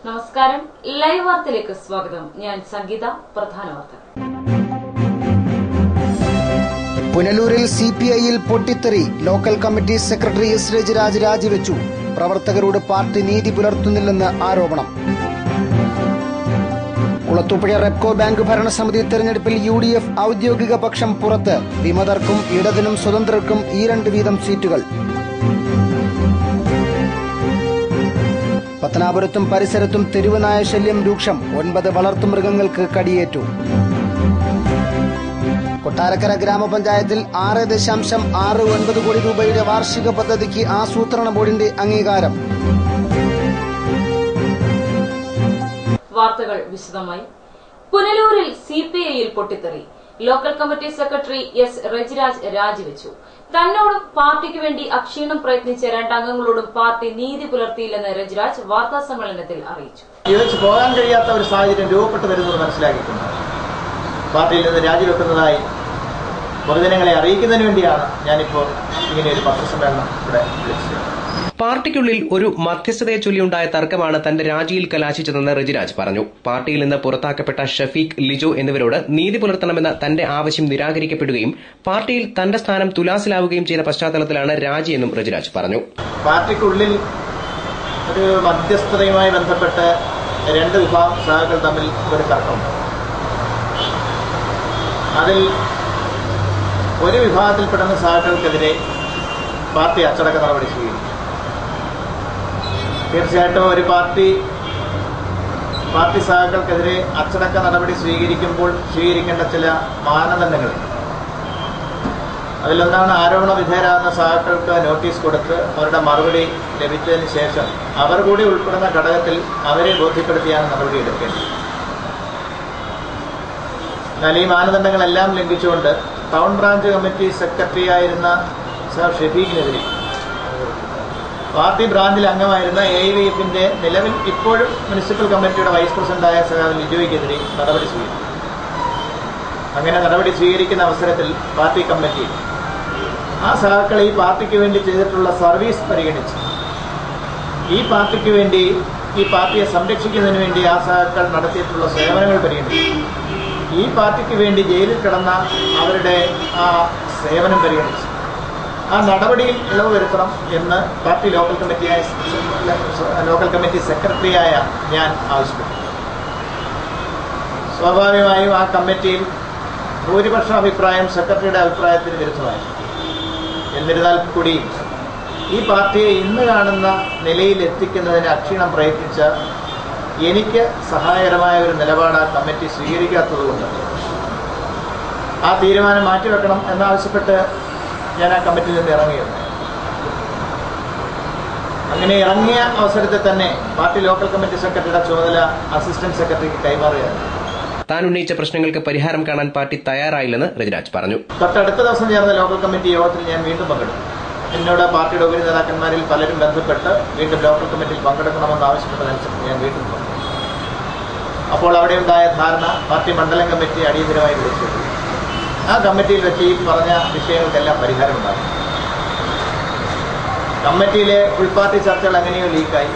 നമസ്കാരം, ലൈവ് വാർത്തയിലേക്ക് സ്വാഗതം. ഞാൻ സംഗീത. പ്രധാന വാർത്തകൾ. പുനലൂരിൽ സിപിഐയിൽ പൊട്ടിത്തെറി. Local committee secretary S Rajiraj രാജിവെച്ചു. പ്രവർത്തകരോട് പാർട്ടി നീതി പുലർത്തുന്നില്ലെന്ന് ആരോപണം. കുളത്തൂപ്പുഴ റെപ്കോ ബാങ്ക് ഭരണസമിതി തെരഞ്ഞെടുപ്പിൽ UDF ഔദ്യോഗിക പക്ഷം പുറത്ത്. വിമതർക്കും ഇടതിനും സ്വതന്ത്രർക്കും 2 വീതം സീറ്റുകൾ. പത്തനാപുരത്തും പരിസരത്തും തെരുവുനായ ശല്യം രൂക്ഷം. 9 വളർത്തുമൃഗങ്ങൾക്ക് കടിയേറ്റു. കൊട്ടാരക്കര ഗ്രാമപഞ്ചായത്തിൽ 6.69 കോടി രൂപയുടെ വാർഷിക പദ്ധതിക്ക് ആസൂത്രണ ബോർഡിന്റെ അംഗീകാരം. വാർത്തകൾ വിശദമായി. പുനലൂരിൽ CPIയിൽ പൊട്ടിത്തെറി. Local committee secretary S Rajiraj രാജിവെച്ചു. തന്നോടും പാർട്ടിക്ക് വേണ്ടി അക്ഷീണം പ്രയത്നിച്ച 2 അംഗങ്ങളോടും പാർട്ടി നീതി പുലർത്തിയില്ലെന്ന് രജിരാജ് വാർത്താ സമ്മേളനത്തിൽ അറിയിച്ചു. പോകാൻ കഴിയാത്ത ഒരു സാഹചര്യം രൂപപ്പെട്ടു വരുന്നത് മനസ്സിലാക്കിയിട്ടുണ്ട്. പാർട്ടിയിൽ നിന്ന് രാജിവെക്കുന്നതായി പൊതുജനങ്ങളെ അറിയിക്കുന്നതിന് വേണ്ടിയാണ് ഞാനിപ്പോൾ ഇങ്ങനെ ഒരു പത്രസമ്മേളനം ഇവിടെ വിളിച്ചത്. പാർട്ടിക്കുള്ളിൽ ഒരു മധ്യസ്ഥതയെ ചൊല്ലിയുണ്ടായ തർക്കമാണ് തന്റെ രാജിയിൽ കലാശിച്ചതെന്ന് രജിരാജ് പറഞ്ഞു. പാർട്ടിയിൽ നിന്ന് പുറത്താക്കപ്പെട്ട ഷഫീഖ്, ലിജോ എന്നിവരോട് നീതി പുലർത്തണമെന്ന തന്റെ ആവശ്യം നിരാകരിക്കപ്പെടുകയും പാർട്ടിയിൽ തന്റെ സ്ഥാനം തുലാസിലാവുകയും ചെയ്ത പശ്ചാത്തലത്തിലാണ് രാജിയെന്നും രജിരാജ് പറഞ്ഞു. പാർട്ടിക്കുള്ളിൽ ഒരു മധ്യസ്ഥതയുമായി ബന്ധപ്പെട്ട് 2 വിഭാഗം സഹാക്കൾ തമ്മിൽ ഒരു തർക്കമുണ്ട്. അതിൽ ഒരു വിഭാഗത്തിൽപ്പെടുന്ന സഹാക്കൾക്കെതിരെ പാർട്ടി അച്ചടക്ക നടപടി സ്വീകരിക്കും. തീർച്ചയായിട്ടും ഒരു പാർട്ടി സഹാക്കൾക്കെതിരെ അച്ചടക്ക നടപടി സ്വീകരിക്കുമ്പോൾ സ്വീകരിക്കേണ്ട ചില മാനദണ്ഡങ്ങളുണ്ട്. അതിലൊന്നാണ് ആരോപണ വിധേയരാകുന്ന സഹാക്കൾക്ക് നോട്ടീസ് കൊടുത്ത് അവരുടെ മറുപടി ലഭിച്ചതിന് ശേഷം അവർ കൂടി ഉൾപ്പെടുന്ന ഘടകത്തിൽ അവരെ ബോധ്യപ്പെടുത്തിയാണ് നടപടി എടുക്കേണ്ടത്. എന്നാൽ ഈ മാനദണ്ഡങ്ങളെല്ലാം ലംഘിച്ചുകൊണ്ട് ടൗൺ ബ്രാഞ്ച് കമ്മിറ്റി സെക്രട്ടറി ആയിരുന്ന സർ ഷഫീഖിനെതിരെ പാർട്ടി ബ്രാഞ്ചിൽ അംഗമായിരുന്ന AIVFന്റെ നിലവിൽ ഇപ്പോഴും മുനിസിപ്പൽ കമ്മിറ്റിയുടെ വൈസ് പ്രസിഡന്റായ സഖാവ് ലിജോയ്ക്കെതിരെ നടപടി സ്വീകരിച്ചു. അങ്ങനെ നടപടി സ്വീകരിക്കുന്ന അവസരത്തിൽ പാർട്ടി കമ്മിറ്റി ആ സഹാക്കൾ ഈ പാർട്ടിക്ക് വേണ്ടി ചെയ്തിട്ടുള്ള സർവീസ് പരിഗണിച്ച് ഈ പാർട്ടിക്ക് വേണ്ടി, ഈ പാർട്ടിയെ സംരക്ഷിക്കുന്നതിന് വേണ്ടി ആ സഹാക്കൾ നടത്തിയിട്ടുള്ള സേവനങ്ങൾ പരിഗണിച്ചു. ഈ പാർട്ടിക്ക് വേണ്ടി ജയിലിൽ കിടന്ന അവരുടെ ആ സേവനം പരിഗണിച്ചു ആ നടപടിയിൽ ഇളവ് വരുത്തണം എന്ന് പാർട്ടി ലോക്കൽ കമ്മിറ്റി സെക്രട്ടറിയായ ഞാൻ ആവശ്യപ്പെട്ടു. സ്വാഭാവികമായും ആ കമ്മിറ്റിയിൽ ഭൂരിപക്ഷ അഭിപ്രായം സെക്രട്ടറിയുടെ അഭിപ്രായത്തിന് വിരുദ്ധമായി. എന്നിരുന്നാൽ കൂടിയും ഈ പാർട്ടിയെ ഇന്ന് കാണുന്ന നിലയിൽ എത്തിക്കുന്നതിന് അക്ഷീണം പ്രയത്നിച്ച എനിക്ക് സഹായകരമായ ഒരു നിലപാട് ആ കമ്മിറ്റി സ്വീകരിക്കാത്തതുകൊണ്ട് ആ തീരുമാനം മാറ്റിവെക്കണം എന്നാവശ്യപ്പെട്ട് ഞാൻ ആ കമ്മിറ്റിയിൽ നിന്ന് ഇറങ്ങിയിരുന്നു. അങ്ങനെ ഇറങ്ങിയ അവസരത്തിൽ തന്നെ പാർട്ടി ലോക്കൽ കമ്മിറ്റി സെക്രട്ടറിയുടെ ചുമതല അസിസ്റ്റന്റ് സെക്രട്ടറിക്ക് കൈമാറുകയാണ്. താൻ ഉന്നയിച്ച പ്രശ്നങ്ങൾക്ക് പരിഹാരം കാണാൻ പാർട്ടി തയ്യാറായില്ലെന്ന് രജിരാജ് പറഞ്ഞു. തൊട്ടടുത്ത ദിവസം ചേർന്ന ലോക്കൽ കമ്മിറ്റി യോഗത്തിൽ ഞാൻ വീണ്ടും പങ്കെടുത്തു. എന്നോട് പാർട്ടിയുടെ ഉപരി നേതാക്കന്മാരിൽ പലരും ബന്ധപ്പെട്ട് വീണ്ടും ലോക്കൽ കമ്മിറ്റിയിൽ പങ്കെടുക്കണമെന്ന് ആവശ്യപ്പെട്ടതനുസരിച്ച് ഞാൻ വീണ്ടും പങ്കെടുത്തു. അപ്പോൾ അവിടെ ഉണ്ടായ ധാരണ പാർട്ടി മണ്ഡലം കമ്മിറ്റി അടിയന്തരമായി വിളിച്ചു. ആ കമ്മിറ്റിയിൽ വെച്ച് ഈ പറഞ്ഞ വിഷയങ്ങൾക്കെല്ലാം പരിഹാരമുണ്ടാകും. കമ്മിറ്റിയിലെ ഉൾപാർട്ടി ചർച്ചകൾ എങ്ങനെയോ ലീക്കായി,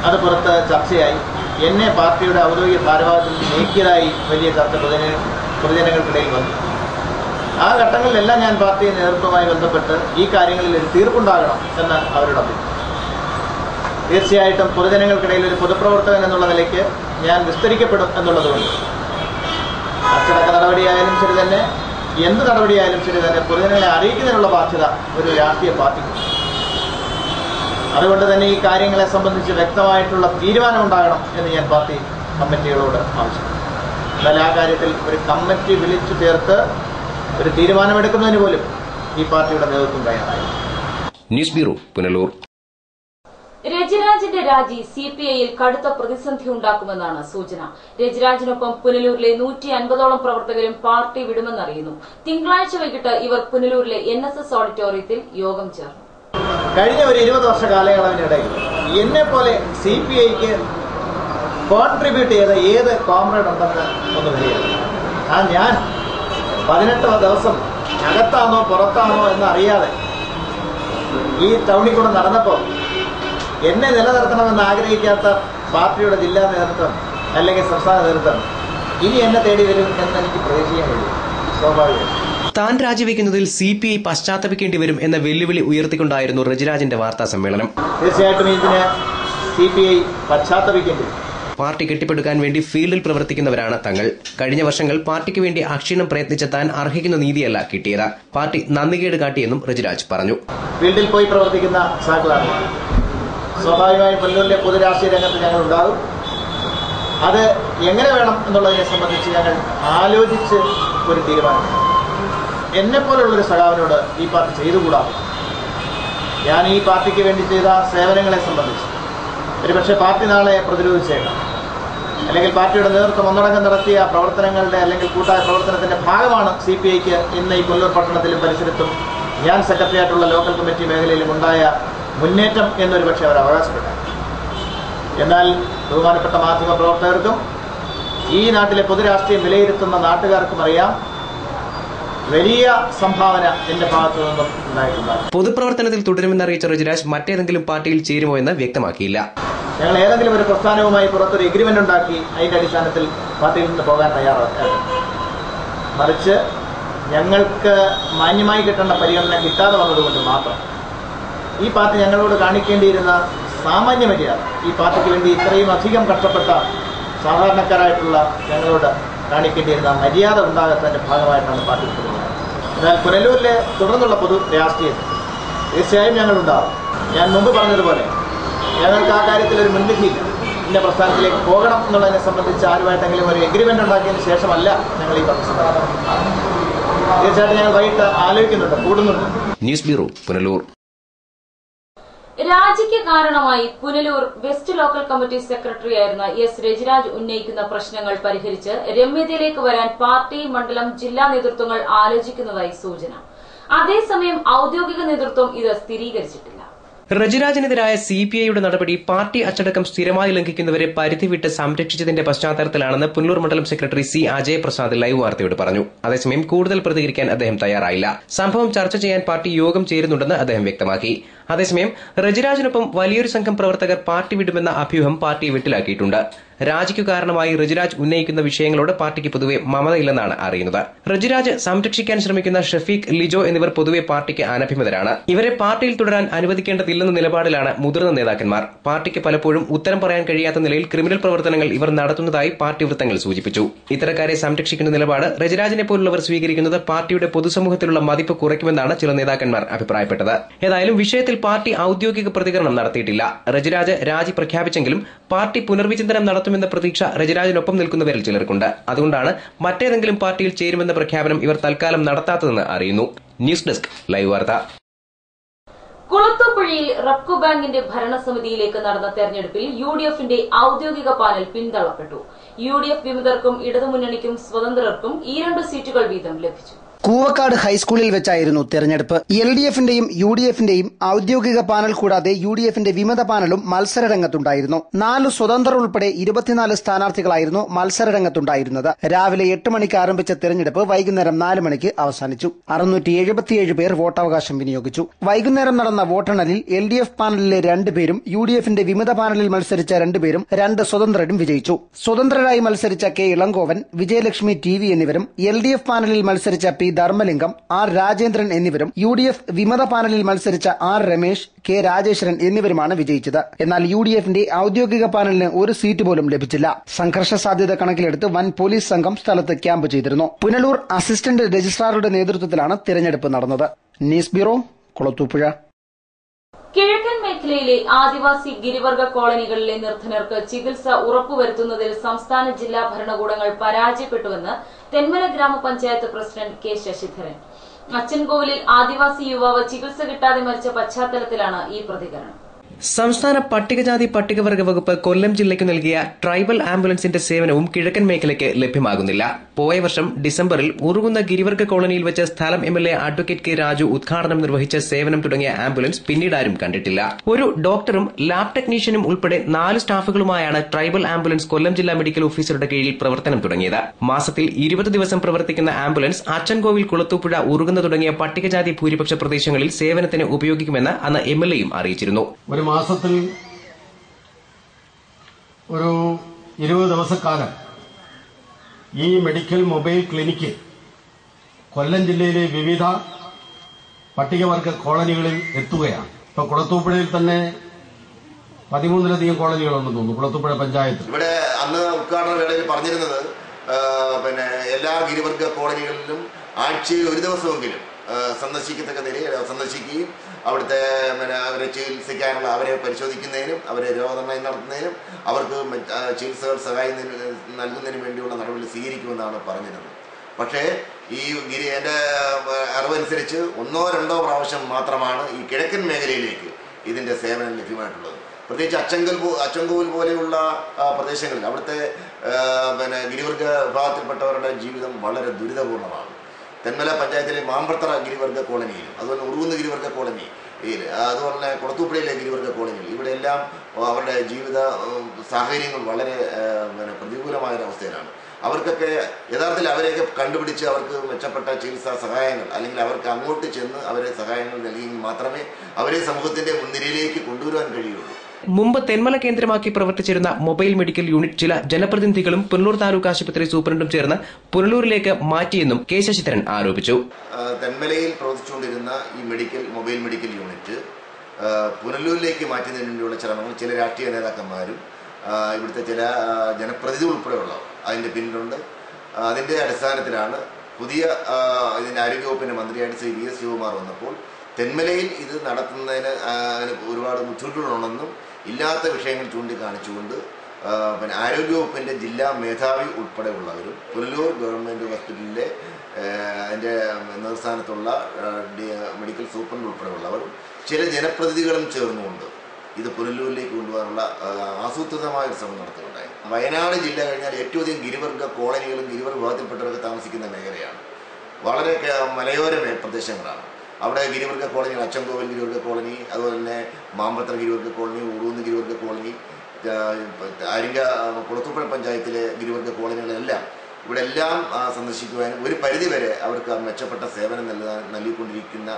അത് പുറത്ത് ചർച്ചയായി. എന്നെ പാർട്ടിയുടെ ഔദ്യോഗിക ഭാരവാഹിത്വത്തിൽ നീക്കിയതായി വലിയ ചർച്ച പൊതുജനങ്ങൾക്കിടയിൽ വന്നു. ആ ഘട്ടങ്ങളിലെല്ലാം ഞാൻ പാർട്ടി നേതൃത്വവുമായി ബന്ധപ്പെട്ട് ഈ കാര്യങ്ങളിൽ ഒരു തീർപ്പുണ്ടാകണം എന്ന് അവരോട് അഭ്യർത്ഥിച്ചു. തീർച്ചയായിട്ടും പൊതുജനങ്ങൾക്കിടയിൽ ഒരു പൊതുപ്രവർത്തകൻ എന്നുള്ള നിലയ്ക്ക് ഞാൻ വിസ്തരിക്കപ്പെടും എന്നുള്ളതുകൊണ്ട് അച്ചടക്ക നടപടിയായാലും ശരി തന്നെ, എന്ത് നടപടിയായാലും ശരി തന്നെ പൊതുജനങ്ങളെ അറിയിക്കുന്നതിനുള്ള ബാധ്യത ഒരു രാഷ്ട്രീയ പാർട്ടിക്ക്. അതുകൊണ്ട് തന്നെ ഈ കാര്യങ്ങളെ സംബന്ധിച്ച് വ്യക്തമായിട്ടുള്ള തീരുമാനം ഉണ്ടാകണം എന്ന് ഞാൻ പാർട്ടി കമ്മിറ്റികളോട് ആവശ്യപ്പെട്ടു. എന്നാൽ ആ കാര്യത്തിൽ ഒരു കമ്മിറ്റി വിളിച്ചു ചേർത്ത് ഒരു തീരുമാനമെടുക്കുന്നതിന് പോലും ഈ പാർട്ടിയുടെ നേതൃത്വം തയ്യാറായി. News bureau, Punalur. രജിരാജിന്റെ രാജി CPIയിൽ കടുത്ത പ്രതിസന്ധി ഉണ്ടാക്കുമെന്നാണ് സൂചന. രജിരാജിനൊപ്പം പുനലൂരിലെ 150ഓളം പ്രവർത്തകരും പാർട്ടി വിടുമെന്നറിയുന്നു. തിങ്കളാഴ്ച വൈകിട്ട് ഇവർ പുനലൂരിലെ NSS ഓഡിറ്റോറിയത്തിൽ യോഗം ചേർന്നു. കഴിഞ്ഞ ഒരു 20 വർഷ കാലയളവിനിടയിൽ എന്നെപ്പോലെ CPIക്ക് കോൺട്രിബ്യൂട്ട് ചെയ്ത ഏത് കോമ്രേഡ് ഉണ്ടെന്ന് ഒന്ന് വരികയാണ്. ഞാൻ 18 ദിവസം അകത്താണോ പുറത്താണോ എന്നറിയാതെ ഈ ടൗണിൽ കൂടെ നടന്നപ്പോൾ എന്നെ നിലനിർത്തണമെന്ന് ആഗ്രഹിക്കാത്ത പാർട്ടിയുടെ ജില്ലാ നേതൃത്വം അല്ലെങ്കിൽ സംസ്ഥാന നേതൃത്വം ഇനി എന്നെ തേടി വരും എന്ന് എനിക്ക് പ്രതീക്ഷിക്കാൻ കഴിയും. സ്വാഭാവികം. താൻ രാജിവെക്കുന്നതിൽ CPI പശ്ചാത്തപിക്കേണ്ടി വരും എന്ന വെല്ലുവിളി ഉയർത്തിക്കൊണ്ടായിരുന്നു റജിരാജിന്റെ വാർത്താ സമ്മേളനം. തീർച്ചയായിട്ടും ഇതിന് CPI പശ്ചാത്തപിക്കേണ്ടി വരും. പാർട്ടി കെട്ടിപ്പടുക്കാൻ വേണ്ടി ഫീൽഡിൽ പ്രവർത്തിക്കുന്നവരാണ് തങ്ങൾ. കഴിഞ്ഞ വർഷങ്ങൾ പാർട്ടിക്ക് വേണ്ടി അക്ഷീണം പ്രയത്നിച്ച താൻ അർഹിക്കുന്ന നീതിയല്ല കിട്ടിയത്. പാർട്ടി നന്ദികേട് കാട്ടിയെന്നും റജിരാജ് പറഞ്ഞു. ഫീൽഡിൽ പോയി പ്രവർത്തിക്കുന്ന സാക്കളാണ്. സ്വാഭാവികമായും പുനലൂരിലെ പൊതുരാഷ്ട്രീയ രംഗത്ത് ഞങ്ങൾ ഉണ്ടാകും. അത് എങ്ങനെ വേണം എന്നുള്ളതിനെ സംബന്ധിച്ച് ഞങ്ങൾ ആലോചിച്ച് ഒരു തീരുമാനം. എന്നെപ്പോലുള്ളൊരു സഖാവിനോട് ഈ പാർട്ടി ചെയ്തുകൂടാ. ഞാൻ ഈ പാർട്ടിക്ക് വേണ്ടി ചെയ്ത സേവനങ്ങളെ സംബന്ധിച്ച് ഒരുപക്ഷെ പാർട്ടി നാളെ പ്രതിരോധിച്ചേക്കാം. അല്ലെങ്കിൽ പാർട്ടിയുടെ നേതൃത്വം ഒന്നടങ്കം നടത്തിയ പ്രവർത്തനങ്ങളുടെ അല്ലെങ്കിൽ കൂട്ടായ പ്രവർത്തനത്തിന്റെ ഭാഗമാണ് CPIക്ക് ഇന്ന് ഈ പുനലൂർ പട്ടണത്തിലും പരിസരത്തും ഞാൻ സെക്രട്ടറി ആയിട്ടുള്ള ലോക്കൽ കമ്മിറ്റി മേഖലയിലും ഉണ്ടായ മുന്നേറ്റം എന്നൊരു പക്ഷേ അവർ അവകാശപ്പെട്ടു. എന്നാൽ ബഹുമാനപ്പെട്ട മാധ്യമ പ്രവർത്തകർക്കും ഈ നാട്ടിലെ പൊതുരാഷ്ട്രീയം വിലയിരുത്തുന്ന നാട്ടുകാർക്കും അറിയാം, വലിയ സംഭാവന എന്റെ ഭാഗത്തു നിന്നും ഉണ്ടായിട്ടുണ്ട്. പൊതുപ്രവർത്തനത്തിൽ തുടരുമെന്ന് അറിയിച്ച റജിരാജ് മറ്റേതെങ്കിലും പാർട്ടിയിൽ ചേരുമോ എന്ന് വ്യക്തമാക്കിയില്ല. ഞങ്ങൾ ഏതെങ്കിലും ഒരു പ്രസ്ഥാനവുമായി പുറത്തൊരു എഗ്രിമെന്റ് ഉണ്ടാക്കി അതിന്റെ അടിസ്ഥാനത്തിൽ പാർട്ടിയിൽ നിന്ന് പോകാൻ തയ്യാറാണ്. മറിച്ച് ഞങ്ങൾക്ക് മാന്യമായി കിട്ടേണ്ട പരിഗണന കിട്ടാതെ വന്നതുകൊണ്ട് മാത്രം ഈ പാർട്ടി ഞങ്ങളോട് കാണിക്കേണ്ടിയിരുന്ന സാമാന്യ മര്യാദ, ഈ പാർട്ടിക്ക് വേണ്ടി ഇത്രയും അധികം കഷ്ടപ്പെട്ട സാധാരണക്കാരായിട്ടുള്ള ഞങ്ങളോട് കാണിക്കേണ്ടിയിരുന്ന മര്യാദ ഉണ്ടാകാത്തതിന്റെ ഭാഗമായിട്ടാണ് പാർട്ടി തുടരുന്നത്. എന്നാൽ പുനലൂരിലെ തുടർന്നുള്ള പൊതു രാഷ്ട്രീയത്തിൽ തീർച്ചയായും ഞങ്ങളുണ്ടാകും. ഞാൻ മുമ്പ് പറഞ്ഞതുപോലെ ഞങ്ങൾക്ക് ആ കാര്യത്തിൽ ഒരു മുൻവിധിയില്ല. ഇന്ന പ്രസ്ഥാനത്തിലേക്ക് പോകണം എന്നുള്ളതിനെ സംബന്ധിച്ച് ആരുമായിട്ടെങ്കിലും ഒരു എഗ്രിമെന്റ് ഉണ്ടാക്കിയതിന് ശേഷമല്ല ഞങ്ങൾ ഈ പ്രസ്ഥാനം. തീർച്ചയായിട്ടും ഞങ്ങൾ വൈകിട്ട് ആലോചിക്കുന്നുണ്ട്, കൂടുന്നുണ്ട്. News bureau, Punalur. രാജിക്ക് കാരണമായി പുനലൂർ വെസ്റ്റ് ലോക്കൽ കമ്മിറ്റി സെക്രട്ടറിയായിരുന്ന S. രജിരാജ് ഉന്നയിക്കുന്ന പ്രശ്നങ്ങൾ പരിഹരിച്ച് രമ്യതയിലേക്ക് വരാൻ പാർട്ടി, മണ്ഡലം, ജില്ലാ നേതൃത്വങ്ങൾ ആലോചിക്കുന്നതായി സൂചന. അതേസമയം ഔദ്യോഗിക നേതൃത്വം ഇത് സ്ഥിരീകരിച്ചിട്ടില്ല. റജിരാജിനെതിരായ CPIയുടെ നടപടി പാർട്ടി അച്ചടക്കം സ്ഥിരമായി ലംഘിക്കുന്നവരെ പരിധിവിട്ട് സംരക്ഷിച്ചതിന്റെ പശ്ചാത്തലത്തിലാണെന്ന് പുനലൂർ മണ്ഡലം secretary C. Ajay Prasad live വാർത്തയോട് പറഞ്ഞു. അതേസമയം കൂടുതൽ പ്രതികരിക്കാൻ അദ്ദേഹം തയ്യാറായില്ല. സംഭവം ചർച്ച ചെയ്യാൻ പാർട്ടി യോഗം ചേരുന്നുണ്ടെന്ന് അദ്ദേഹം വ്യക്തമാക്കി. അതേസമയം റജിരാജിനൊപ്പം വലിയൊരു സംഘം പ്രവർത്തകർ പാർട്ടി വിടുമെന്ന അഭ്യൂഹം പാർട്ടിയെ വെട്ടിലാക്കിയിട്ടുണ്ട്. രാജിക്കു കാരണമായി റജിരാജ് ഉന്നയിക്കുന്ന വിഷയങ്ങളോട് പാർട്ടിക്ക് പൊതുവെ മമതയില്ലെന്നാണ് അറിയുന്നത്. റജിരാജ് സംരക്ഷിക്കാൻ ശ്രമിക്കുന്ന ഷഫീഖ്, ലിജോ എന്നിവർ പൊതുവെ പാർട്ടിക്ക് അനഭിമതരാണ്. ഇവരെ പാർട്ടിയിൽ തുടരാൻ അനുവദിക്കേണ്ടതില്ലെന്ന നിലപാടിലാണ് മുതിർന്ന നേതാക്കന്മാർ. പാർട്ടിക്ക് പലപ്പോഴും ഉത്തരം പറയാൻ കഴിയാത്ത നിലയിൽ ക്രിമിനൽ പ്രവർത്തനങ്ങൾ ഇവർ നടത്തുന്നതായി പാർട്ടി വൃത്തങ്ങൾ സൂചിപ്പിച്ചു. ഇത്തരക്കാരെ സംരക്ഷിക്കുന്ന നിലപാട് റജിരാജിനെ പോലുള്ളവർ സ്വീകരിക്കുന്നത് പാർട്ടിയുടെ പൊതുസമൂഹത്തിലുള്ള മതിപ്പ് കുറയ്ക്കുമെന്നാണ് ചില നേതാക്കന്മാർ അഭിപ്രായപ്പെട്ടത്. ഏതായാലും വിഷയത്തിൽ പാർട്ടി ഔദ്യോഗിക പ്രതികരണം നടത്തിയിട്ടില്ല. റജിരാജ് രാജി പ്രഖ്യാപിച്ചെങ്കിലും പാർട്ടി പുനർവിചിന്തനം നടത്തുമെന്ന പ്രതീക്ഷ റജിരാജിനൊപ്പം നിൽക്കുന്നവരിൽ ചിലർക്കുണ്ട്. അതുകൊണ്ടാണ് മറ്റേതെങ്കിലും പാർട്ടിയിൽ ചേരുമെന്ന പ്രഖ്യാപനം ഇവർ തൽക്കാലം നടത്താത്തതെന്ന് അറിയുന്നു. ന്യൂസ് ഡെസ്ക്, ലൈവ് വാർത്ത. കുളത്തൂപ്പുഴയിൽ റെപ്കോ ബാങ്കിന്റെ ഭരണസമിതിയിലേക്ക് നടന്ന തെരഞ്ഞെടുപ്പിൽ UDFന്റെ ഔദ്യോഗിക പാനൽ പിന്തള്ളപ്പെട്ടു. UDF വിമതർക്കും ഇടതുമുന്നണിക്കും സ്വതന്ത്രർക്കും 2 സീറ്റുകൾ വീതം ലഭിച്ചു. കൂവക്കാട് ഹൈസ്കൂളിൽ വെച്ചായിരുന്നു തെരഞ്ഞെടുപ്പ്. LDFന്റെയും UDFന്റെയും ഔദ്യോഗിക പാനൽ കൂടാതെ UDFന്റെ വിമത പാനലും മത്സരരംഗത്തുണ്ടായിരുന്നു. 4 സ്വതന്ത്രർ ഉൾപ്പെടെ 24 സ്ഥാനാർത്ഥികളായിരുന്നു മത്സരരംഗത്തുണ്ടായിരുന്നത്. രാവിലെ 8 മണിക്ക് ആരംഭിച്ച തെരഞ്ഞെടുപ്പ് വൈകുന്നേരം 4 മണിക്ക് അവസാനിച്ചു. 677 പേർ വോട്ടവകാശം വിനിയോഗിച്ചു. വൈകുന്നേരം നടന്ന വോട്ടെണ്ണലിൽ LDF പാനലിലെ 2 പേരും UDFന്റെ വിമത പാനലിൽ മത്സരിച്ച 2 പേരും 2 സ്വതന്ത്രരും വിജയിച്ചു. സ്വതന്ത്രരായി മത്സരിച്ച K. ഇളങ്കോവൻ, വിജയലക്ഷ്മി TV എന്നിവരും LDF പാനലിൽ മത്സരിച്ച P. ധർമ്മലിംഗം, R. രാജേന്ദ്രൻ എന്നിവരും UDF വിമത പാനലിൽ മത്സരിച്ച R. രമേശ്, K. രാജേശ്വരൻ എന്നിവരുമാണ് വിജയിച്ചത്. എന്നാൽ UDFന്റെ ഔദ്യോഗിക പാനലിന് 1 സീറ്റ് പോലും ലഭിച്ചില്ല. സംഘർഷ സാധ്യത കണക്കിലെടുത്ത് വൻ പോലീസ് സംഘം സ്ഥലത്ത് ക്യാമ്പ് ചെയ്തിരുന്നു. പുനലൂർ അസിസ്റ്റന്റ് രജിസ്ട്രാറുടെ നേതൃത്വത്തിലാണ് തിരഞ്ഞെടുപ്പ് നടന്നത്. News bureau, Kulathupuzha. കിഴക്കൻ മേഖലയിലെ ആദിവാസി ഗിരിവർഗ കോളനികളിലെ നിർധനർക്ക് ചികിത്സ ഉറപ്പുവരുത്തുന്നതിൽ സംസ്ഥാന ജില്ലാ ഭരണകൂടങ്ങൾ പരാജയപ്പെട്ടുവെന്ന് തെന്മല ഗ്രാമപഞ്ചായത്ത് പ്രസിഡന്റ് K. ശശിധരൻ. അച്ചൻകോവിലിൽ ആദിവാസി യുവാവ് ചികിത്സ കിട്ടാതെ മരിച്ച പശ്ചാത്തലത്തിലാണ് ഈ പ്രതികരണം. സംസ്ഥാന പട്ടികജാതി പട്ടികവർഗ വകുപ്പ് കൊല്ലം ജില്ലയ്ക്ക് നൽകിയ ട്രൈബൽ ആംബുലൻസിന്റെ സേവനവും കിഴക്കൻ മേഖലയ്ക്ക് ലഭ്യമാകുന്നില്ല. പോയ വർഷം ഡിസംബറിൽ ഉറുകുന്ന ഗിരിവർഗ കോളനിയിൽ വെച്ച് സ്ഥലം MLA അഡ്വക്കേറ്റ് K. രാജു ഉദ്ഘാടനം നിർവഹിച്ച സേവനം തുടങ്ങിയ ആംബുലൻസ് പിന്നീട് ആരും കണ്ടിട്ടില്ല. ഒരു ഡോക്ടറും ലാബ് ടെക്നീഷ്യനും ഉൾപ്പെടെ 4 സ്റ്റാഫുകളുമായാണ് ട്രൈബൽ ആംബുലൻസ് കൊല്ലം ജില്ലാ മെഡിക്കൽ ഓഫീസറുടെ കീഴിൽ പ്രവർത്തനം തുടങ്ങിയത്. മാസത്തിൽ 20 ദിവസം പ്രവർത്തിക്കുന്ന ആംബുലൻസ് അച്ചൻകോവിൽ, കുളത്തൂപ്പുഴ, ഉറുകുന്ന തുടങ്ങിയ പട്ടികജാതി ഭൂരിപക്ഷ പ്രദേശങ്ങളിൽ സേവനത്തിന് ഉപയോഗിക്കുമെന്ന് അന്ന് MLAയും അറിയിച്ചിരുന്നു. മാസത്തിൽ ഒരു 20 ദിവസക്കാലം ഈ മെഡിക്കൽ മൊബൈൽ ക്ലിനിക്ക് കൊല്ലം ജില്ലയിലെ വിവിധ പട്ടികവർഗ കോളനികളിൽ എത്തുകയാണ്. ഇപ്പൊ കുളത്തൂപ്പുഴയിൽ തന്നെ 13ലധികം കോളനികളുണ്ടെന്ന് തോന്നുന്നു. കുളത്തൂപ്പുഴ പഞ്ചായത്ത് ഇവിടെ അന്ന് ഉദ്ഘാടന വേളയിൽ പറഞ്ഞിരുന്നത് എല്ലാ ഗിരിവർഗ കോളനികളിലും ആഴ്ചയിൽ ഒരു ദിവസമെങ്കിലും സന്ദർശിക്കത്തക്ക നിലയിൽ സന്ദർശിക്കുകയും അവിടുത്തെ അവരെ ചികിത്സിക്കാനുള്ള അവരെ പരിശോധിക്കുന്നതിനും അവരെ രോഗനിർണയം നടത്തുന്നതിനും അവർക്ക് ചികിത്സകൾ സഹായം നൽകുന്നതിനും വേണ്ടിയുള്ള നടപടി സ്വീകരിക്കുമെന്നാണ് പറഞ്ഞിരുന്നത്. പക്ഷേ ഈ എൻ്റെ അറിവനുസരിച്ച് 1-2 പ്രാവശ്യം മാത്രമാണ് ഈ കിഴക്കൻ മേഖലയിലേക്ക് ഇതിൻ്റെ സേവനം ലഭ്യമായിട്ടുള്ളത്. പ്രത്യേകിച്ച് അച്ചൻകോവിൽ പോലെയുള്ള പ്രദേശങ്ങളിൽ അവിടുത്തെ ഗിരിവർഗ വിഭാഗത്തിൽപ്പെട്ടവരുടെ ജീവിതം വളരെ ദുരിതപൂർണ്ണമാണ്. തെന്മല പഞ്ചായത്തിലെ മാമ്പഴത്തറ ഗിരിവർഗ കോളനിയിലും അതുപോലെ ഉറുകുന്ന് ഗിരിവർഗ കോളനിയിൽ അതുപോലെ തന്നെ കുളത്തൂപ്പുഴയിലെ ഗിരിവർഗ കോളനിയിൽ ഇവിടെയെല്ലാം അവരുടെ ജീവിത സാഹചര്യങ്ങൾ വളരെ പ്രതികൂലമായൊരവസ്ഥയിലാണ്. അവർക്കൊക്കെ യഥാർത്ഥത്തിൽ അവരെയൊക്കെ കണ്ടുപിടിച്ച് അവർക്ക് മെച്ചപ്പെട്ട ചികിത്സാ സഹായങ്ങൾ അല്ലെങ്കിൽ അവർക്ക് അങ്ങോട്ട് ചെന്ന് അവരെ സഹായങ്ങൾ നൽകിയെങ്കിൽ മാത്രമേ അവരെ സമൂഹത്തിന്റെ മുൻനിരയിലേക്ക് കൊണ്ടുവരാൻ കഴിയുള്ളൂ. മുമ്പ് തെന്മല കേന്ദ്രമാക്കി പ്രവർത്തിച്ചിരുന്ന മൊബൈൽ മെഡിക്കൽ യൂണിറ്റ് ചില ജനപ്രതിനിധികളും പുനലൂർ താലൂക്ക് ആശുപത്രി സൂപ്രണ്ടും ചേർന്ന് പുനലൂരിലേക്ക് മാറ്റിയെന്നും കെ ശശിധരൻ ആരോപിച്ചു. തെന്മലയിൽ പ്രവർത്തിച്ചുകൊണ്ടിരുന്ന ഈ മൊബൈൽ മെഡിക്കൽ യൂണിറ്റ് പുനലൂരിലേക്ക് മാറ്റുന്നതിന് വേണ്ടിയുള്ള ശ്രമങ്ങൾ ചില രാഷ്ട്രീയ നേതാക്കന്മാരും ഇവിടുത്തെ ചില ജനപ്രതിനിധികൾ ഉൾപ്പെടെയുള്ളവർ അതിൻ്റെ പിന്നിലുണ്ട്. അതിൻ്റെ അടിസ്ഥാനത്തിലാണ് ഇതിൻ്റെ ആരോഗ്യവകുപ്പിൻ്റെ മന്ത്രിയായിട്ട് ശ്രീ വി എസ് ശിവകുമാർ വന്നപ്പോൾ തെന്മലയിൽ ഇത് നടത്തുന്നതിന് ഒരുപാട് ബുദ്ധിമുട്ടുകളുണ്ടെന്നും ഇല്ലാത്ത വിഷയങ്ങൾ ചൂണ്ടിക്കാണിച്ചുകൊണ്ട് ആരോഗ്യവകുപ്പിൻ്റെ ജില്ലാ മേധാവി ഉൾപ്പെടെയുള്ളവരും പുനലൂർ ഗവൺമെൻറ് ഹോസ്പിറ്റലിലെ അതിൻ്റെ നേതൃസ്ഥാനത്തുള്ള മെഡിക്കൽ സൂപ്രണ്ട് ഉൾപ്പെടെയുള്ളവരും ചില ജനപ്രതിനിധികളും ചേർന്നുകൊണ്ട് ഇത് പുനലൂരിലേക്ക് കൊണ്ടുപോകാനുള്ള ആസൂത്രിതമായ ഒരു ശ്രമം നടത്തുകയുണ്ടായി. വയനാട് ജില്ല കഴിഞ്ഞാൽ ഏറ്റവും അധികം ഗിരിവർഗ കോളനികളും ഗിരിവർഗ വിഭാഗത്തിൽപ്പെട്ടവരൊക്കെ താമസിക്കുന്ന മേഖലയാണ്. വളരെ മലയോര പ്രദേശങ്ങളാണ്. അവിടെ ഗിരിവർഗ കോളനി, അച്ചൻകോവിൽ ഗിരിവർഗ കോളനി, അതുപോലെ തന്നെ മാമ്പഴത്തറ ഗിരിവർഗ കോളനി, ഉറുകുന്ന് ഗിരിവർഗ കോളനി, കുളത്തൂപ്പുഴ പഞ്ചായത്തിലെ ഗിരിവർഗ കോളനികളെല്ലാം ഇവിടെ എല്ലാം സന്ദർശിക്കുവാനും ഒരു പരിധിവരെ അവർക്ക് മെച്ചപ്പെട്ട സേവനം നൽകിക്കൊണ്ടിരിക്കുന്ന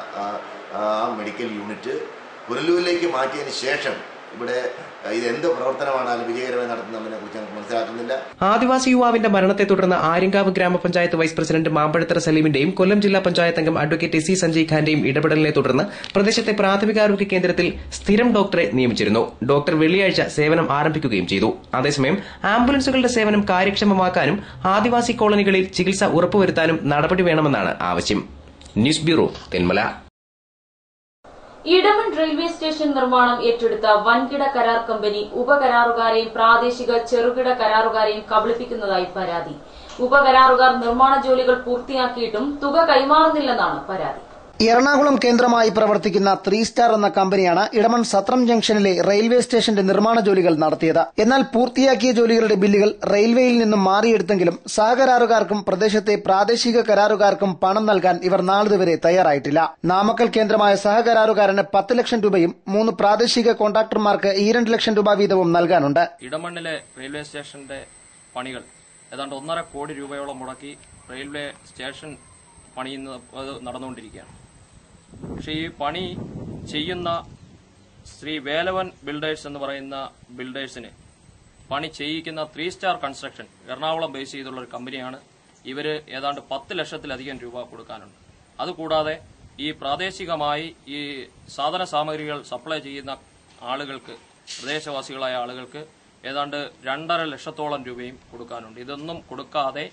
മെഡിക്കൽ യൂണിറ്റ് പുനലൂരിലേക്ക് മാറ്റിയതിന് ശേഷം ഇവിടെ ഇതെന്ത് പ്രവർത്തനമാണ് അതിന് വിജയകരമായി നടത്തുന്നതിനെ കുറിച്ച് നമുക്ക് മനസ്സിലാക്കുന്നില്ല. ആദിവാസി യുവാവിന്റെ മരണത്തെ തുടർന്ന് ആര്യങ്കാവ് ഗ്രാമപഞ്ചായത്ത് വൈസ് പ്രസിഡന്റ് മാമ്പഴത്തറ സലീമിന്റെയും കൊല്ലം ജില്ലാ പഞ്ചായത്ത് അംഗം അഡ്വക്കേറ്റ് എസ് സി സഞ്ജയ് ഖാന്റെയും ഇടപെടലിനെ തുടർന്ന് പ്രദേശത്തെ പ്രാഥമികാരോഗ്യ കേന്ദ്രത്തിൽ സ്ഥിരം ഡോക്ടറെ നിയമിച്ചിരുന്നു. ഡോക്ടർ വെള്ളിയാഴ്ച സേവനം ആരംഭിക്കുകയും ചെയ്തു. അതേസമയം ആംബുലൻസുകളുടെ സേവനം കാര്യക്ഷമമാക്കാനും ആദിവാസി കോളനികളിൽ ചികിത്സ ഉറപ്പുവരുത്താനും നടപടി വേണമെന്നാണ് ആവശ്യം. News bureau, Thenmala. Edamon railway station നിർമ്മാണം ഏറ്റെടുത്ത വൻകിട കരാർ കമ്പനി ഉപകരാറുകാരെയും പ്രാദേശിക ചെറുകിട കരാറുകാരെയും കബളിപ്പിക്കുന്നതായി പരാതി. ഉപകരാറുകാർ നിർമ്മാണ ജോലികൾ പൂർത്തിയാക്കിയിട്ടും തുക കൈമാറുന്നില്ലെന്നാണ് പരാതി. എറണാകുളം കേന്ദ്രമായി പ്രവർത്തിക്കുന്ന 3 സ്റ്റാർ എന്ന കമ്പനിയാണ് ഇടമൺ സത്രം ജംഗ്ഷനിലെ റെയിൽവേ സ്റ്റേഷന്റെ നിർമ്മാണ ജോലികൾ നടത്തിയത്. എന്നാൽ പൂർത്തിയാക്കിയ ജോലികളുടെ ബില്ലുകൾ റെയിൽവേയിൽ നിന്നും മാറിയെടുത്തെങ്കിലും സഹകരാറുകാർക്കും പ്രദേശത്തെ പ്രാദേശിക കരാറുകാർക്കും പണം നൽകാൻ ഇവർ നാളിതുവരെ തയ്യാറായിട്ടില്ല. നാമക്കൽ കേന്ദ്രമായ സഹകരാറുകാരന് 10 ലക്ഷം രൂപയും 3 പ്രാദേശിക കോൺട്രാക്ടർമാർക്ക് 2 ലക്ഷം രൂപ വീതവും നൽകാനുണ്ട്. ഇടമണ്ണിലെ റെയിൽവേ സ്റ്റേഷന്റെ പണികൾ ഏതാണ്ട് 1.5 കോടി രൂപയോളം മുടക്കി റെയിൽവേ സ്റ്റേഷൻ നടന്നുകൊണ്ടിരിക്കുകയാണ്. പക്ഷേ ഈ പണി ചെയ്യുന്ന ശ്രീ വേലവൻ ബിൽഡേഴ്സ് എന്ന് പറയുന്ന ബിൽഡേഴ്സിന് പണി ചെയ്യിക്കുന്ന 3 സ്റ്റാർ കൺസ്ട്രക്ഷൻ എറണാകുളം ബേസ് ചെയ്തുള്ള ഒരു കമ്പനിയാണ്. ഇവര് ഏതാണ്ട് 10 ലക്ഷത്തിലധികം രൂപ കൊടുക്കാനുണ്ട്. അതുകൂടാതെ ഈ പ്രാദേശികമായി ഈ സാധന സാമഗ്രികൾ സപ്ലൈ ചെയ്യുന്ന ആളുകൾക്ക്, പ്രദേശവാസികളായ ആളുകൾക്ക് ഏതാണ്ട് 2.5 ലക്ഷത്തോളം രൂപയും കൊടുക്കാനുണ്ട്. ഇതൊന്നും കൊടുക്കാതെ